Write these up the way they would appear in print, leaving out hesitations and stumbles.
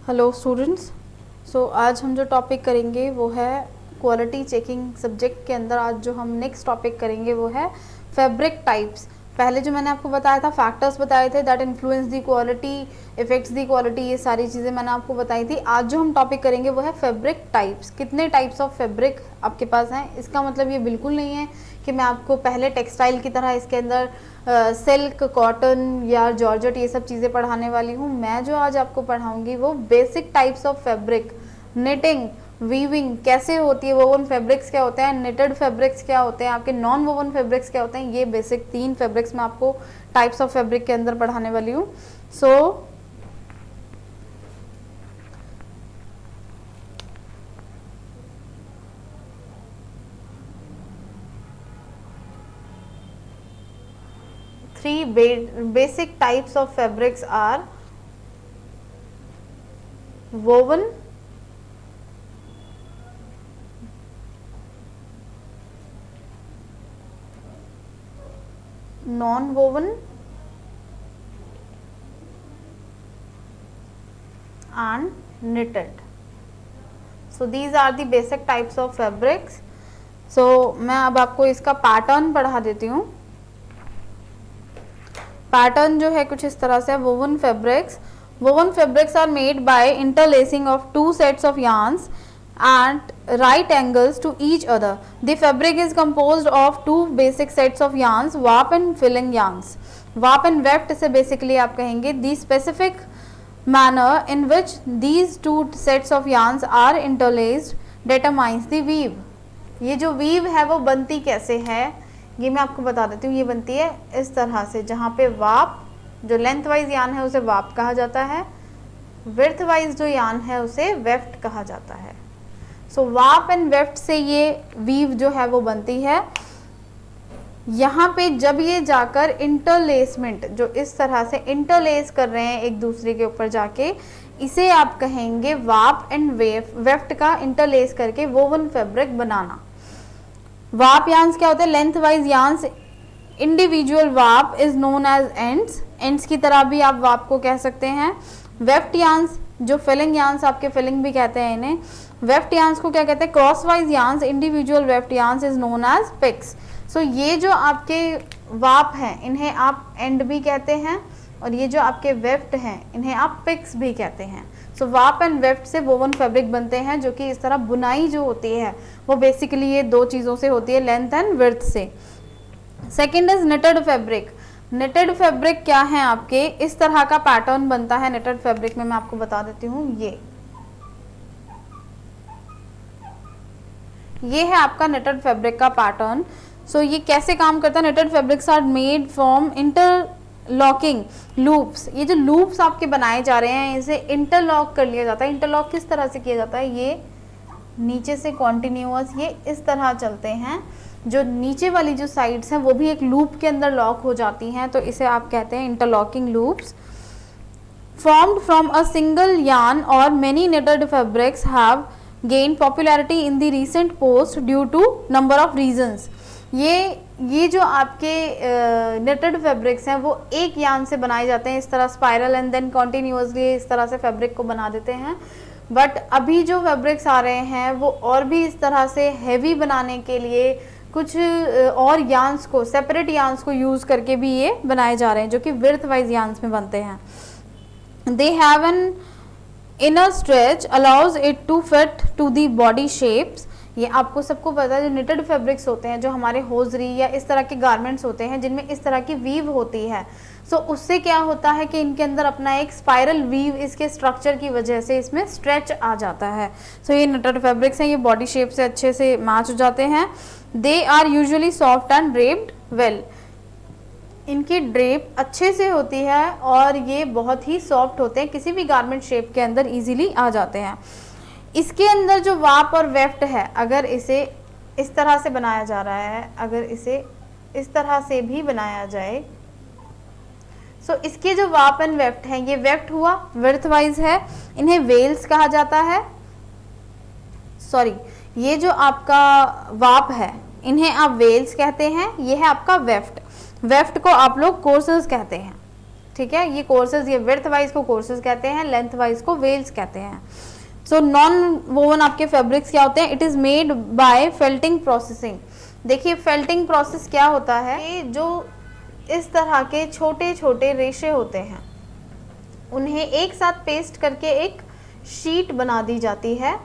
Hello students. आज हम जो टॉपिक करेंगे वो है क्वालिटी चेकिंग सब्जेक्ट के अंदर। आज जो हम नेक्स्ट टॉपिक करेंगे वो है फैब्रिक टाइप्स। पहले जो मैंने आपको बताया था फैक्टर्स बताए थे that influence the quality, effects the quality, ये सारी चीज़ें मैंने आपको बताई थी। आज जो हम टॉपिक करेंगे वो है फैब्रिक टाइप्स। कितने टाइप्स ऑफ फैब्रिक आपके पास हैं, इसका मतलब ये बिल्कुल नहीं है कि मैं आपको पहले टेक्सटाइल की तरह इसके अंदर सिल्क, कॉटन या जॉर्जेट ये सब चीज़ें पढ़ाने वाली हूँ। मैं जो आज आपको पढ़ाऊँगी वो basic types of fabric, knitting, weaving कैसे होती है, वोवन फैब्रिक्स क्या होते हैं, निटेड फैब्रिक्स क्या होते हैं, आपके नॉन वोवन फैब्रिक्स क्या होते हैं, ये बेसिक 3 फैब्रिक्स मैं आपको टाइप्स ऑफ फैब्रिक के अंदर पढ़ाने वाली हूँ। सो three basic types of fabrics are woven, non-woven and knitted. So these are the basic types of fabrics. So मैं अब आपको इसका पैटर्न पढ़ा देती हूँ। पैटर्न जो है कुछ इस तरह से, woven fabrics are made by interlacing of 2 sets of yarns at right angles to each other. The fabric is composed of 2 basic sets of yarns, warp and filling yarns. Warp and weft से basically आप कहेंगे the specific manner in which these 2 sets of yarns are interlaced determines the weave. ये जो weave है वो बनती कैसे है ये मैं आपको बता देती हूँ। ये बनती है इस तरह से, जहाँ पे वाप जो लेंथ वाइज यान है उसे वाप कहा जाता है, विड्थ वाइज जो यान है उसे वेफ्ट कहा जाता है। सो वाप एंड वेफ्ट से ये वीव जो है वो बनती है। यहाँ पे जब ये जाकर इंटरलेसमेंट, जो इस तरह से इंटरलेस कर रहे हैं एक दूसरे के ऊपर जाके, इसे आप कहेंगे वाप एंड वेफ्ट का इंटरलेस करके वोवन फैब्रिक बनाना। वाप यान्स क्या होते हैं, लेंथ वाइज यान्स। इंडिविजुअल वाप इज नोन एज एंड्स की तरह भी आप वाप को कह सकते हैं। वेफ्ट यान्स जो फिलिंग यान्स, आपके फिलिंग भी कहते हैं इन्हें, वेफ्ट यान्स को क्या कहते हैं, crosswise yarns. Individual weft yarns is known as picks. So ये जो आपके वाप हैं इन्हें आप एंड भी कहते हैं, और ये जो आपके वेफ्ट हैं इन्हें आप पिक्स भी कहते हैं। सो वाप एंड वेफ्ट से वोवन फैब्रिक बनते हैं, जो कि इस तरह बुनाई जो होती है वो बेसिकली ये 2 चीज़ों से होती है, लेंथ एंड विड्थ से। Second is knitted fabric. Knitted fabric क्या है, आपके इस तरह का पैटर्न बनता है निटेड फैब्रिक में। मैं आपको बता देती हूँ, ये है आपका निटेड फैब्रिक का पैटर्न। सो ये कैसे काम करता है, knitted fabrics are made from interlocking loops. ये जो लूप्स आपके बनाए जा रहे हैं इसे इंटरलॉक कर लिया जाता है। इंटरलॉक किस तरह से किया जाता है, ये नीचे से कॉन्टिन्यूअस ये इस तरह चलते हैं, जो नीचे वाली जो साइड्स हैं वो भी एक लूप के अंदर लॉक हो जाती हैं, तो इसे आप कहते हैं interlocking loops. Formed from a single yarn और many knitted fabrics have gain popularity in the recent post due to number of reasons. ये जो आपके निटेड फैब्रिक्स हैं वो एक यार्न से बनाए जाते हैं, इस तरह स्पाइरल एंड देन कॉन्टिन्यूअसली इस तरह से फैब्रिक को बना देते हैं। बट अभी जो फैब्रिक्स आ रहे हैं वो और भी इस तरह से हैवी बनाने के लिए कुछ और यार्न्स को, सेपरेट यार्न्स को यूज़ करके भी ये बनाए जा रहे हैं, जो कि विड्थ वाइज यार्न्स में बनते हैं। They have an inner stretch allows it to fit to the body shapes. ये आपको सबको पता है, जो निटेड फैब्रिक्स होते हैं, जो हमारे होजरी या इस तरह के गारमेंट्स होते हैं जिनमें इस तरह की वीव होती है, सो उससे क्या होता है कि इनके अंदर अपना एक स्पाइरल वीव इसके स्ट्रक्चर की वजह से इसमें स्ट्रेच आ जाता है। सो ये निटेड फैब्रिक्स हैं, ये बॉडी शेप से अच्छे से मैच हो जाते हैं। They are usually soft and draped well. इनकी ड्रेप अच्छे से होती है और ये बहुत ही सॉफ्ट होते हैं, किसी भी गारमेंट शेप के अंदर इजीली आ जाते हैं। इसके अंदर जो वाप और वेफ्ट है, अगर इसे इस तरह से बनाया जा रहा है, अगर इसे इस तरह से भी बनाया जाए, सो इसके जो वाप एंड वेफ्ट हैं, ये वेफ्ट हुआ, विड्थ वाइज है, इन्हें वेल्स कहा जाता है। सॉरी, ये जो आपका वाप है इन्हें आप वेल्स कहते हैं, ये है आपका वेफ्ट। वेफ्ट को आप लोग कोर्सेस कहते हैं, ठीक है। ये कोर्सेज, ये विड्थ वाइज को कोर्सेज कहते हैं, लेंथ वाइज को वेल्स कहते हैं। सो नॉन वोवन आपके फैब्रिक्स क्या होते हैं? It is made by felting processing. देखिए फेल्टिंग प्रोसेस क्या होता है, ये जो इस तरह के छोटे छोटे रेशे होते हैं उन्हें एक साथ पेस्ट करके एक शीट बना दी जाती है।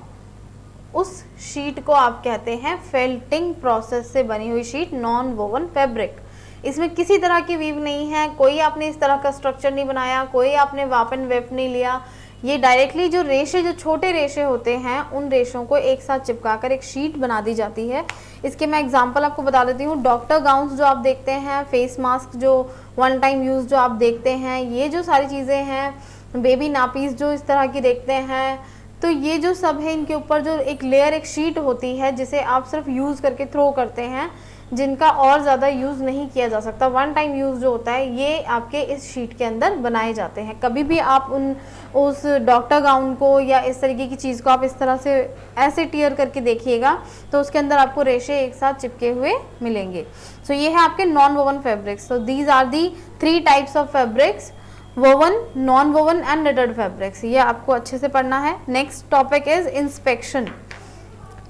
उस शीट को आप कहते हैं फेल्टिंग प्रोसेस से बनी हुई शीट, नॉन वोवन फैब्रिक। इसमें किसी तरह की वीव नहीं है, कोई आपने इस तरह का स्ट्रक्चर नहीं बनाया, कोई आपने वाप एंड वेफ नहीं लिया। ये डायरेक्टली जो रेशे, जो छोटे रेशे होते हैं, उन रेशों को एक साथ चिपकाकर एक शीट बना दी जाती है। इसके मैं एग्जांपल आपको बता देती हूँ। डॉक्टर गाउन्स जो आप देखते हैं, फेस मास्क जो वन टाइम यूज़ जो आप देखते हैं, ये जो सारी चीज़ें हैं, बेबी नापीस जो इस तरह की देखते हैं, तो ये जो सब है इनके ऊपर जो एक लेयर, एक शीट होती है जिसे आप सिर्फ यूज़ करके थ्रो करते हैं, जिनका और ज़्यादा यूज़ नहीं किया जा सकता। वन टाइम यूज़ जो होता है ये आपके इस शीट के अंदर बनाए जाते हैं। कभी भी आप उस डॉक्टर गाउन को या इस तरीके की चीज़ को आप इस तरह से ऐसे टीयर करके देखिएगा तो उसके अंदर आपको रेशे एक साथ चिपके हुए मिलेंगे। सो ये है आपके non woven fabrics. So these are the 3 types of fabrics, woven, non woven and knitted fabrics. ये आपको अच्छे से पढ़ना है। Next topic is inspection.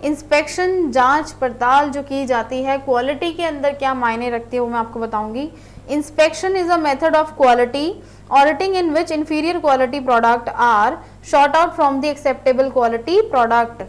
Inspection, जांच पड़ताल जो की जाती है, क्वालिटी के अंदर क्या मायने रखती है वो मैं आपको बताऊंगी। Inspection is a method of quality auditing in which inferior quality product are short out from the acceptable quality product.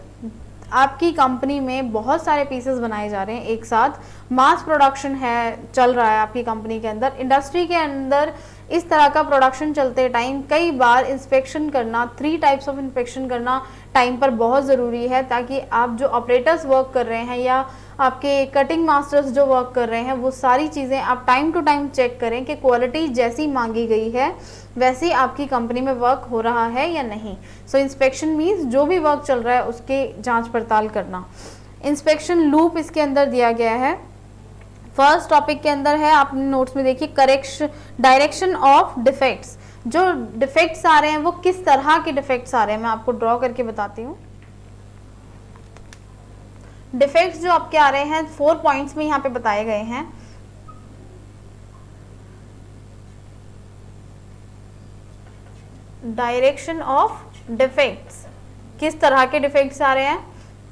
आपकी कंपनी में बहुत सारे पीसेस बनाए जा रहे हैं एक साथ, मास प्रोडक्शन है, चल रहा है आपकी कंपनी के अंदर। इंडस्ट्री के अंदर इस तरह का प्रोडक्शन चलते टाइम कई बार इंस्पेक्शन करना, 3 टाइप्स ऑफ इंस्पेक्शन करना टाइम पर बहुत ज़रूरी है, ताकि आप जो ऑपरेटर्स वर्क कर रहे हैं या आपके कटिंग मास्टर्स जो वर्क कर रहे हैं, वो सारी चीज़ें आप टाइम टू टाइम चेक करें कि क्वालिटी जैसी मांगी गई है वैसे आपकी कंपनी में वर्क हो रहा है या नहीं। सो इंस्पेक्शन मीन्स जो भी वर्क चल रहा है उसके जांच पड़ताल करना। इंस्पेक्शन लूप इसके अंदर दिया गया है। फर्स्ट टॉपिक के अंदर है, आपने नोट्स में देखिए, करेक्शन, डायरेक्शन ऑफ डिफेक्ट्स। जो डिफेक्ट्स आ रहे हैं वो किस तरह के डिफेक्ट्स आ रहे हैं मैं आपको ड्रॉ करके बताती हूँ। डिफेक्ट्स जो आपके आ रहे हैं 4 पॉइंट्स में यहाँ पे बताए गए हैं। डायरेक्शन ऑफ डिफेक्ट्स, किस तरह के डिफेक्ट्स आ रहे हैं,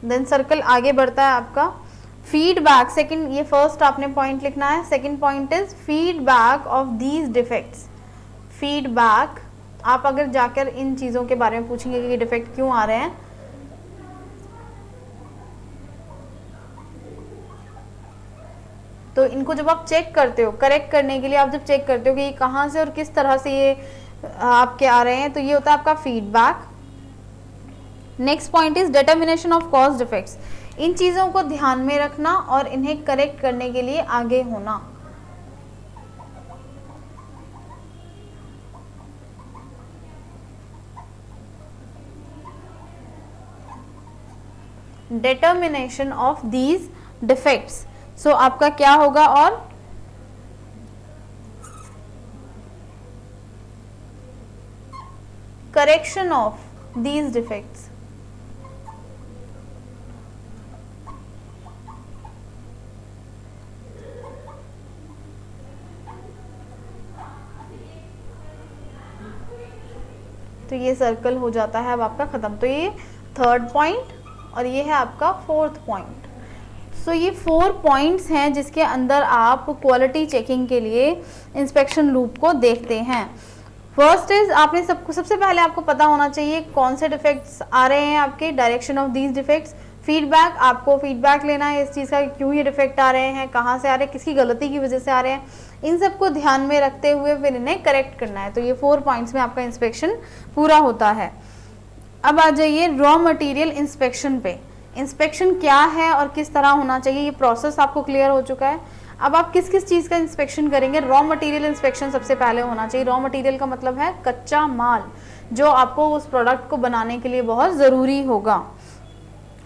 देन सर्कल आगे बढ़ता है आपका। फीडबैक, सेकंड, ये फर्स्ट आपने पॉइंट लिखना है। Second point is feedback of these defects. Feedback, आप अगर जाकर इन चीज़ों के बारे में पूछेंगे कि ये डिफेक्ट क्यों आ रहे हैं, तो इनको जब आप चेक करते हो, करेक्ट करने के लिए आप जब चेक करते हो कि ये कहाँ से और किस तरह से ये आपके आ रहे हैं, तो ये होता है आपका feedback. Next point is determination of cause defects. इन चीज़ों को ध्यान में रखना और इन्हें करेक्ट करने के लिए आगे होना। Determination of these defects. So आपका क्या होगा, और करेक्शन ऑफ दीज डिफेक्ट्स। तो ये सर्कल हो जाता है अब आपका खत्म। तो ये थर्ड पॉइंट और ये है आपका फोर्थ पॉइंट। सो ये 4 पॉइंट्स हैं जिसके अंदर आप क्वालिटी चेकिंग के लिए इंस्पेक्शन लूप को देखते हैं। फर्स्ट इज, आपने सबसे पहले आपको पता होना चाहिए कौन से डिफेक्ट्स आ रहे हैं आपके, direction of these defects. Feedback, आपको फीडबैक लेना है इस चीज़ का, क्यों ये डिफेक्ट आ रहे हैं, कहाँ से आ रहे हैं, किसकी गलती की वजह से आ रहे हैं, इन सबको ध्यान में रखते हुए फिर इन्हें करेक्ट करना है। तो ये 4 पॉइंट्स में आपका इंस्पेक्शन पूरा होता है। अब आ जाइए रॉ मटेरियल इंस्पेक्शन पे। इंस्पेक्शन क्या है और किस तरह होना चाहिए, ये प्रोसेस आपको क्लियर हो चुका है। अब आप किस किस चीज़ का इंस्पेक्शन करेंगे। रॉ मटेरियल इंस्पेक्शन सबसे पहले होना चाहिए। रॉ मटेरियल का मतलब है कच्चा माल, जो आपको उस प्रोडक्ट को बनाने के लिए बहुत ज़रूरी होगा।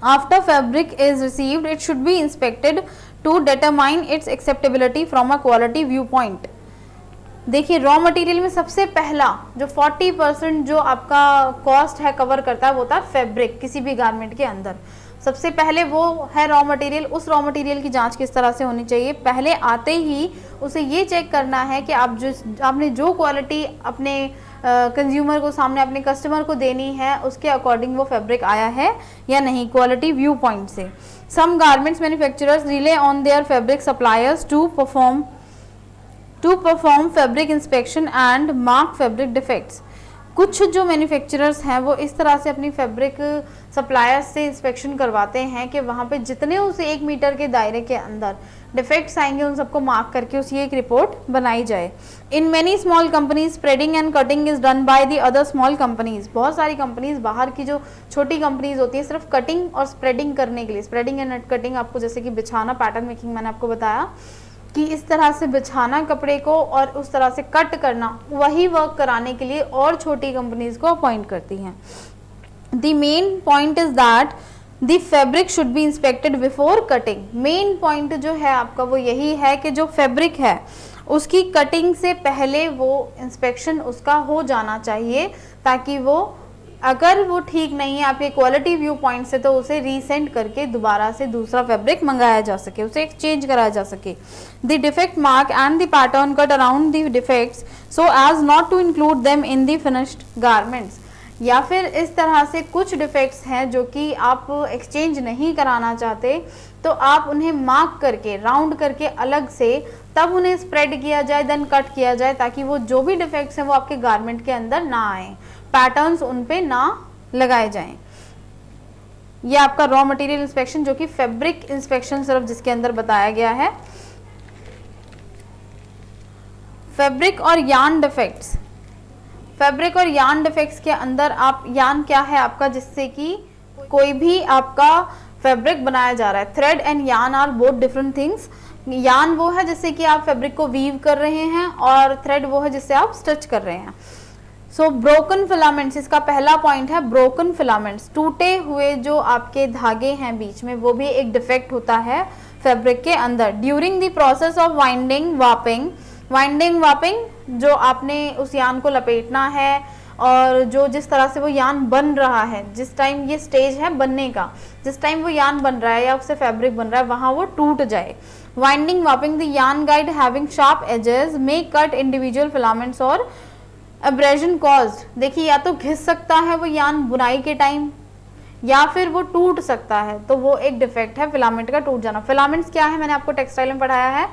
After fabric is received it should be inspected to determine its acceptability from a quality view point. देखिए रॉ मटेरियल में सबसे पहला जो 40% जो आपका कॉस्ट है कवर करता है वो होता है फैब्रिक, किसी भी गारमेंट के अंदर। सबसे पहले वो है रॉ मटेरियल, उस रॉ मटेरियल की जांच किस तरह से होनी चाहिए, पहले आते ही उसे ये चेक करना है कि आपने जो क्वालिटी अपने कंज्यूमर को, सामने अपने कस्टमर को देनी है, उसके अकॉर्डिंग वो फैब्रिक आया है या नहीं, क्वालिटी व्यू पॉइंट से। Some garments manufacturers rely on their fabric suppliers to perform fabric inspection and mark fabric defects. कुछ जो मैन्युफैक्चरर्स हैं वो इस तरह से अपनी फैब्रिक सप्लायर्स से इंस्पेक्शन करवाते हैं कि वहाँ पे जितने उसे 1 मीटर के दायरे के अंदर डिफेक्ट्स आएंगे उन सबको मार्क करके उसकी एक रिपोर्ट बनाई जाए। In many small companies spreading and cutting is done by the other small companies. बहुत सारी कंपनीज, बाहर की जो छोटी कंपनीज होती है, सिर्फ कटिंग और स्प्रेडिंग करने के लिए, स्प्रेडिंग एंड कटिंग आपको जैसे कि बिछाना, पैटर्न मेकिंग मैंने आपको बताया कि इस तरह से बिछाना कपड़े को और उस तरह से कट करना, वही वर्क कराने के लिए और छोटी कंपनीज को अपॉइंट करती हैं। The main point is that the fabric should be inspected before cutting. Main point जो है आपका वो यही है कि जो फैब्रिक है उसकी कटिंग से पहले वो इंस्पेक्शन उसका हो जाना चाहिए, ताकि वो अगर वो ठीक नहीं है आपके क्वालिटी व्यू पॉइंट से तो उसे रीसेंड करके दोबारा से दूसरा फैब्रिक मंगाया जा सके, उसे एक्सचेंज कराया जा सके। The defect mark and the pattern cut around the defects so as not to include them in the finished garments. या फिर इस तरह से कुछ डिफेक्ट्स हैं जो कि आप एक्सचेंज नहीं कराना चाहते, तो आप उन्हें मार्क करके, राउंड करके अलग से तब उन्हें स्प्रेड किया जाए, देन कट किया जाए, ताकि वो जो भी डिफेक्ट्स हैं वो आपके गारमेंट के अंदर ना आए, पैटर्न्स उन पे ना लगाए जाएं। ये आपका रॉ मटेरियल इंस्पेक्शन, जो कि फैब्रिक इंस्पेक्शन सिर्फ जिसके अंदर बताया गया है। फैब्रिक और यार्न डिफेक्ट्स। फैब्रिक और यार्न डिफेक्ट्स के अंदर आप, यार्न क्या है आपका, जिससे कि कोई भी आपका फैब्रिक बनाया जा रहा है। Thread and yarn are both different things. Yarn वो है जिससे कि आप फैब्रिक को वीव कर रहे हैं, और थ्रेड वो है जिससे आप स्टिच कर रहे हैं। सो ब्रोकन फिलामेंट्स, इसका पहला पॉइंट है ब्रोकन फिलामेंट्स। टूटे हुए जो आपके धागे हैं बीच में, वो भी एक डिफेक्ट होता है फैब्रिक के अंदर। During the process of winding warping, winding warping जो आपने उस यान को लपेटना है, और जो जिस तरह से वो यान बन रहा है, जिस टाइम ये स्टेज है बनने का, जिस टाइम वो यान बन रहा है या उससे फैब्रिक बन रहा है, वहाँ वो टूट जाए। वाइंडिंग वापिंग, द यान गाइड हैविंग शार्प एजेस मे कट इंडिविजुअल फिलामेंट्स और एब्रेजन कॉज्ड। देखिए, या तो घिस सकता है वो यान बुनाई के टाइम, या फिर वो टूट सकता है, तो वो एक डिफेक्ट है फिलामेंट का टूट जाना। फिलामेंट्स क्या है, मैंने आपको टेक्सटाइल में पढ़ाया है।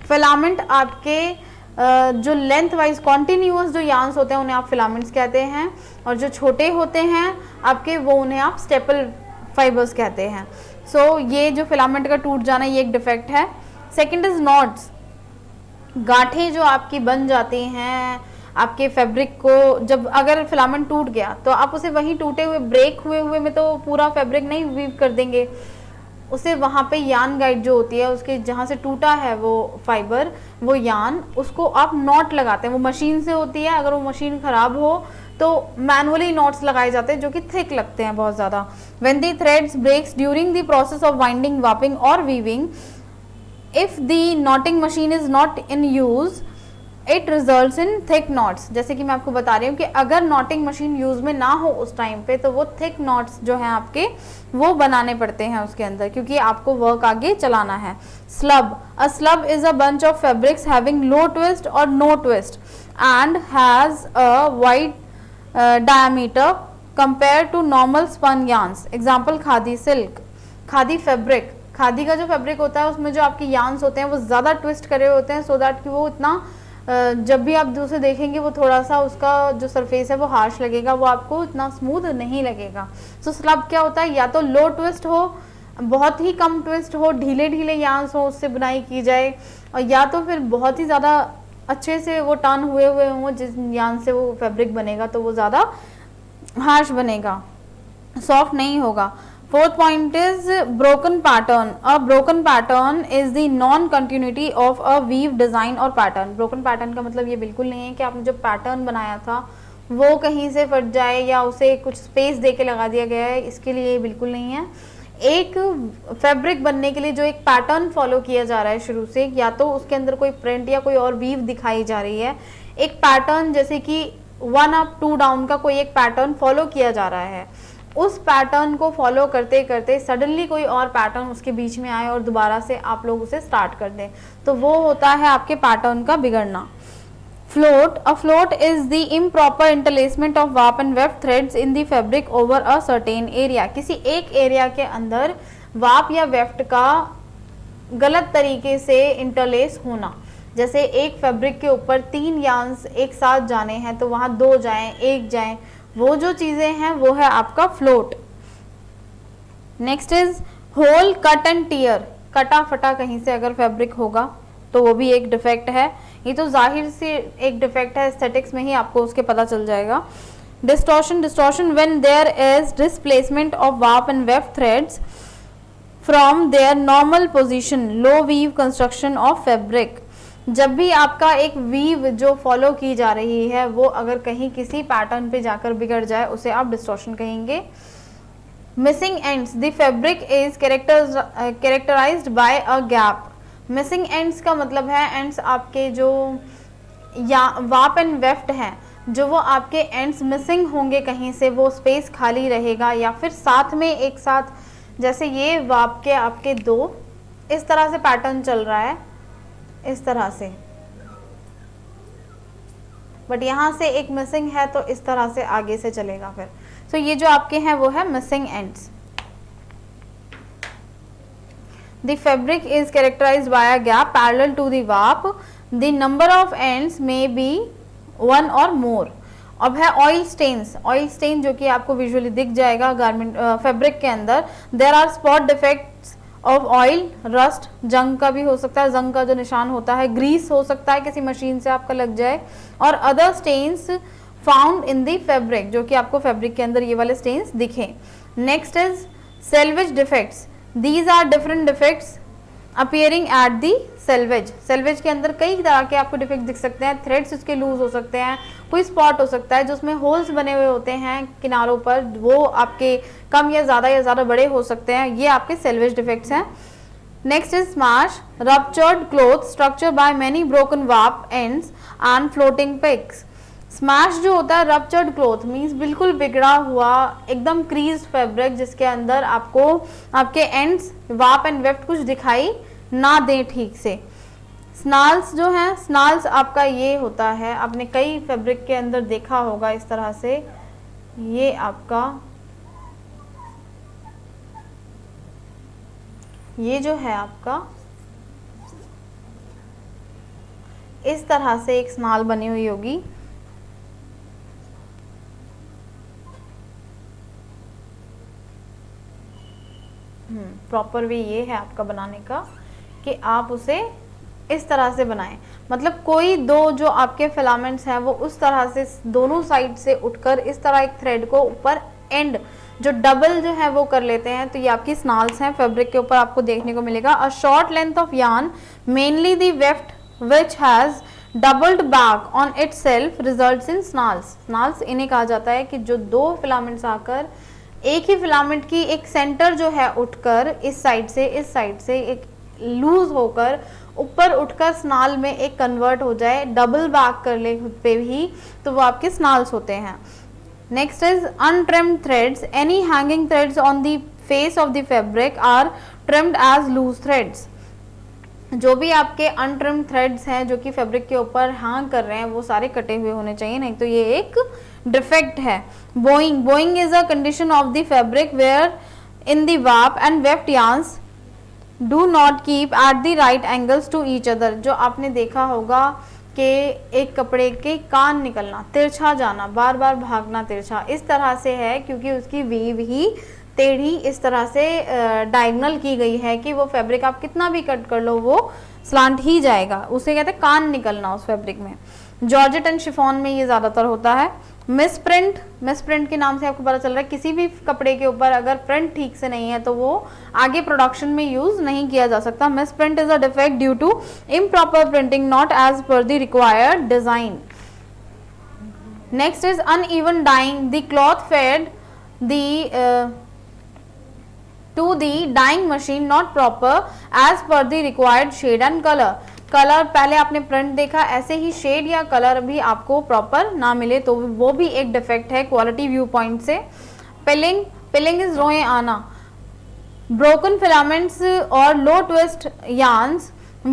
फिलामेंट आपके जो लेंथ वाइज कॉन्टिन्यूअस जो यान्स होते हैं उन्हें आप फिलामेंट्स कहते हैं, और जो छोटे होते हैं आपके वो उन्हें आप स्टेपल फाइबर्स कहते हैं। सो ये जो फिलामेंट का टूट जाना ये एक डिफेक्ट है। सेकंड इज नॉट्स, गांठें जो आपकी बन जाती हैं आपके फैब्रिक को, जब अगर फिलामेंट टूट गया तो आप उसे वहीं टूटे हुए, ब्रेक हुए में तो पूरा फैब्रिक नहीं वीव कर देंगे, उसे वहाँ पे यान गाइड जो होती है उसके जहाँ से टूटा है वो फाइबर, वो यान, उसको आप नॉट लगाते हैं। वो मशीन से होती है, अगर वो मशीन खराब हो तो मैनुअली नॉट्स लगाए जाते हैं जो कि थिक लगते हैं बहुत ज़्यादा। When the threads breaks during the process of winding warping और weaving, if the knotting machine is not in use it results in thick knots. जैसे कि मैं आपको बता रही हूँ कि अगर नॉटिंग मशीन यूज में ना हो उस टाइम पे, तो वो थिक नॉट्स जो हैं आपके वो बनाने पड़ते हैं उसके अंदर, क्योंकि आपको वर्क आगे चलाना है। Slub, a slub is a bunch of fabrics having low twist और no twist and has a wide diameter compare to normal spun yarns. Example khadi silk. Khadi fabric, khadi का जो फैब्रिक होता है उसमें जो आपके यार्न्स होते हैं वो ज़्यादा ट्विस्ट करे हुए होते हैं, सो दैट कि वो इतना जब भी आप उसे देखेंगे वो थोड़ा सा उसका जो सरफेस है वो हार्श लगेगा, वो आपको इतना स्मूथ नहीं लगेगा। सो स्लब क्या होता है, या तो लो ट्विस्ट हो, बहुत ही कम ट्विस्ट हो, ढीले ढीले यार्न्स हो, उससे बुनाई की जाए, और या तो फिर बहुत ही ज़्यादा अच्छे से वो टर्न हुए हों, जिस यार्न से वो फैब्रिक बनेगा तो वो ज़्यादा हार्श बनेगा, सॉफ्ट नहीं होगा। Fourth point is broken pattern. A broken pattern is the non-continuity of a weave design or pattern. Broken pattern का मतलब ये बिल्कुल नहीं है कि आपने जो पैटर्न बनाया था वो कहीं से फट जाए या उसे कुछ स्पेस दे के लगा दिया गया है, इसके लिए ये बिल्कुल नहीं है। एक फैब्रिक बनने के लिए जो एक पैटर्न फॉलो किया जा रहा है शुरू से, या तो उसके अंदर कोई प्रिंट या कोई और वीव दिखाई जा रही है, एक पैटर्न जैसे कि 1 अप 2 डाउन का कोई एक पैटर्न फॉलो किया जा रहा है, उस पैटर्न को फॉलो करते करते सडनली कोई और पैटर्न उसके बीच में आए और दोबारा से आप लोग उसे स्टार्ट कर दें, तो वो होता है आपके पैटर्न का बिगड़ना। Float, a float is the improper interlacement of warp and weft threads in the fabric over a certain area. किसी एक एरिया के अंदर वार्प या वेफ्ट का गलत तरीके से इंटरलेस होना, जैसे एक फैब्रिक के ऊपर 3 यार्न्स एक साथ जाने हैं तो वहां 2 जाएं, 1 जाएं, वो जो चीजें हैं वो है आपका float. Next is hole, cut and tear, कटा फटा कहीं से अगर फैब्रिक होगा तो वो भी एक डिफेक्ट है। ये तो जाहिर से एक डिफेक्ट है, एस्थेटिक्स में ही आपको उसके पता चल जाएगा। Distortion, distortion when there is displacement of warp and weft threads from there normal position, low weave construction of fabric. जब भी आपका एक वीव जो फॉलो की जा रही है वो अगर कहीं किसी पैटर्न पे जाकर बिगड़ जाए उसे आप डिस्टॉर्शन कहेंगे। Missing ends, the fabric is characterized by a gap. Missing ends का मतलब है एंड्स आपके जो या वार्प एंड वेफ्ट हैं, जो वो आपके एंड्स मिसिंग होंगे, कहीं से वो स्पेस खाली रहेगा, या फिर साथ में एक साथ, जैसे ये वार्प के आपके 2 इस तरह से पैटर्न चल रहा है, इस तरह से, बट यहाँ से एक मिसिंग है तो इस तरह से आगे से चलेगा फिर। सो ये जो आपके हैं वो है missing ends. The fabric is characterized by a gap parallel to the warp. The number of ends may be 1 or more. अब है ऑयल स्टेन्स, ऑयल स्टेन जो कि आपको विजुअली दिख जाएगा गारमेंट फैब्रिक के अंदर। There are spot defects of oil, rust, जंग का भी हो सकता है, जंग का जो निशान होता है, ग्रीस हो सकता है किसी मशीन से आपका लग जाए, और other stains found in the fabric, जो कि आपको फैब्रिक के अंदर ये वाले स्टेन्स दिखे। Next is selvedge defects, these are different defects appearing at the selvedge. Selvedge के अंदर कई तरह के आपको डिफेक्ट दिख सकते हैं, थ्रेड्स उसके लूज हो सकते हैं, कोई स्पॉट हो सकता है जिसमें होल्स बने हुए होते हैं किनारों पर, वो आपके कम या ज़्यादा बड़े हो सकते हैं, ये आपके सेल्वेज डिफेक्ट्स हैं। Next is smash, ruptured cloth structure by many broken warp ends and floating picks. Smash जो होता है रप्चर्ड क्लॉथ मीन्स बिल्कुल बिगड़ा हुआ एकदम क्रीज फैब्रिक जिसके अंदर आपको आपके एंड्स वार्प एंड वेफ्ट कुछ दिखाई ना दे ठीक से। स्नाल्स जो हैं, स्नाल्स आपका ये होता है, आपने कई फैब्रिक के अंदर देखा होगा इस तरह से, ये आपका ये जो है आपका इस तरह से एक स्नाल बनी हुई होगी, प्रॉपर वे ये है आपका बनाने का कि आप उसे इस तरह से बनाएं, मतलब कोई 2 जो आपके फिलामेंट्स हैं वो उस तरह से दोनों साइड से उठकर इस तरह एक थ्रेड को ऊपर एंड जो डबल जो है वो कर लेते हैं, तो ये आपकी स्नाल्स हैं फैब्रिक के ऊपर आपको देखने को मिलेगा। A short length of yarn mainly the weft which has doubled back on itself results in snarls. Snarls इन्हें कहा जाता है कि जो 2 फिलामेंट्स आकर एक ही फिलामेंट की एक सेंटर जो है उठकर इस साइड से एक लूज होकर ऊपर उठकर स्नाल में एक कन्वर्ट हो जाए, डबल बैक कर ले खुद पे भी, तो वो आपके स्नाल्स होते हैं। Next is untrimmed threads, any hanging threads on the face of the fabric are trimmed as loose threads. जो भी आपके अनट्रिम्ड थ्रेड्स हैं जो कि फैब्रिक के ऊपर हैंग कर रहे हैं वो सारे कटे हुए होने चाहिए, नहीं तो ये एक डिफेक्ट है। Bowing, bowing is a condition of the fabric where in the warp and weft yarns do not keep at the right angles to each other. जो आपने देखा होगा कि एक कपड़े के कान निकलना, तिरछा जाना, बार बार भागना तिरछा, इस तरह से है क्योंकि उसकी वीव ही टेढ़ी इस तरह से डायगोनल की गई है कि वो फैब्रिक आप कितना भी कट कर लो वो स्लांट ही जाएगा, उसे कहते हैं कान निकलना उस फैब्रिक में। जॉर्जेट एंड शिफॉन में ये ज़्यादातर होता है। मिसप्रिंट, मिसप्रिंट के नाम से आपको पता चल रहा है किसी भी कपड़े के ऊपर अगर प्रिंट ठीक से नहीं है तो वो आगे प्रोडक्शन में यूज नहीं किया जा सकता। Misprint is a defect due to improper printing not as per the required design. Next is uneven dyeing, the cloth fade the to the dyeing machine not proper as per the required shade and color। Colour पहले आपने print देखा, ऐसे ही shade या colour भी आपको proper ना मिले तो वो भी एक डिफेक्ट है क्वालिटी व्यू पॉइंट से। पिलिंग, पिलिंग इज रोए आना, broken filaments or low twist yarns,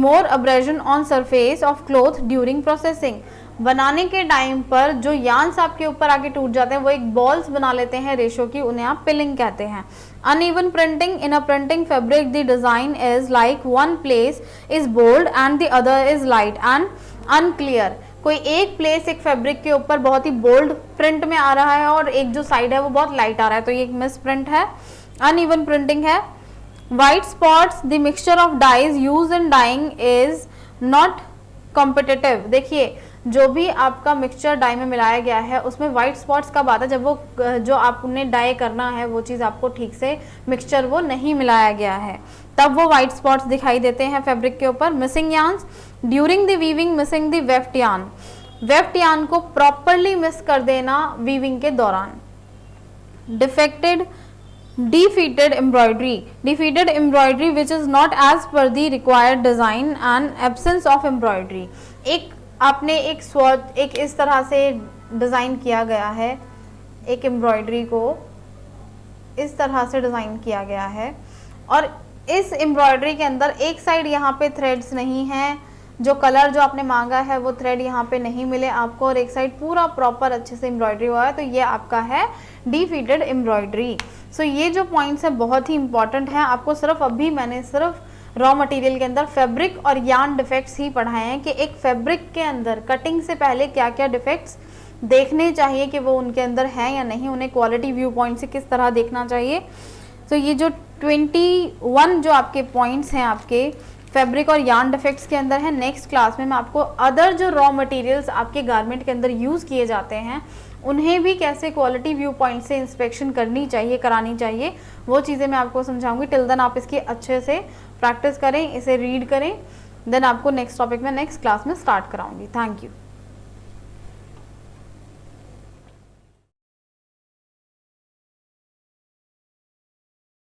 more abrasion on surface of cloth during processing। बनाने के टाइम पर जो यार्न्स आपके ऊपर आके टूट जाते हैं वो एक बॉल्स बना लेते हैं रेशो की, उन्हें आप पिलिंग कहते हैं। uneven printing, in a printing fabric the design is like one place is bold and the other is light and unclear। कोई एक प्लेस एक फैब्रिक के ऊपर बहुत ही बोल्ड प्रिंट में आ रहा है और एक जो साइड है वो बहुत लाइट आ रहा है, तो ये एक मिस प्रिंट है, अनइवन प्रिंटिंग है। White spots, the mixture of dyes use in dyeing is not competitive. देखिए जो भी आपका मिक्सचर डाई में मिलाया गया है उसमें व्हाइट स्पॉट्स कब आता है, जब वो जो आपने डाई करना है वो चीज़ आपको ठीक से मिक्सचर वो नहीं मिलाया गया है, तब वो व्हाइट स्पॉट्स दिखाई देते हैं फैब्रिक के ऊपर। Missing yarns, during the weaving missing the weft yarn, weft yarn को प्रॉपरली मिस कर देना वीविंग के दौरान। Defected, defeated embroidery, defeated embroidery which is not as per the required design and absence of embroidery। एक आपने एक इस तरह से डिज़ाइन किया गया है, एक एम्ब्रॉयडरी को इस तरह से डिज़ाइन किया गया है और इस एम्ब्रॉयडरी के अंदर एक साइड यहाँ पे थ्रेड्स नहीं हैं, जो कलर जो आपने मांगा है वो थ्रेड यहाँ पे नहीं मिले आपको, और एक साइड पूरा प्रॉपर अच्छे से एम्ब्रॉयडरी हुआ है, तो ये आपका है डिफीटेड एम्ब्रॉयडरी। सो ये जो पॉइंट्स है बहुत ही इंपॉर्टेंट है। आपको सिर्फ अभी मैंने सिर्फ रॉ मटेरियल के अंदर फैब्रिक और यार्न डिफेक्ट्स ही पढ़ाए हैं कि एक फैब्रिक के अंदर कटिंग से पहले क्या क्या डिफेक्ट्स देखने चाहिए कि वो उनके अंदर हैं या नहीं, उन्हें क्वालिटी व्यू पॉइंट से किस तरह देखना चाहिए। तो ये जो 21 जो आपके पॉइंट्स हैं आपके फैब्रिक और यार्न डिफेक्ट्स के अंदर है, नेक्स्ट क्लास में मैं आपको अदर जो रॉ मटेरियल्स आपके गारमेंट के अंदर यूज़ किए जाते हैं उन्हें भी कैसे क्वालिटी व्यू पॉइंट से इंस्पेक्शन करनी चाहिए, करानी चाहिए, वो चीज़ें मैं आपको समझाऊंगी। टिल देन आप इसकी अच्छे से प्रैक्टिस करें, इसे रीड करें, देन आपको नेक्स्ट टॉपिक में नेक्स्ट क्लास में स्टार्ट कराऊंगी। Thank you.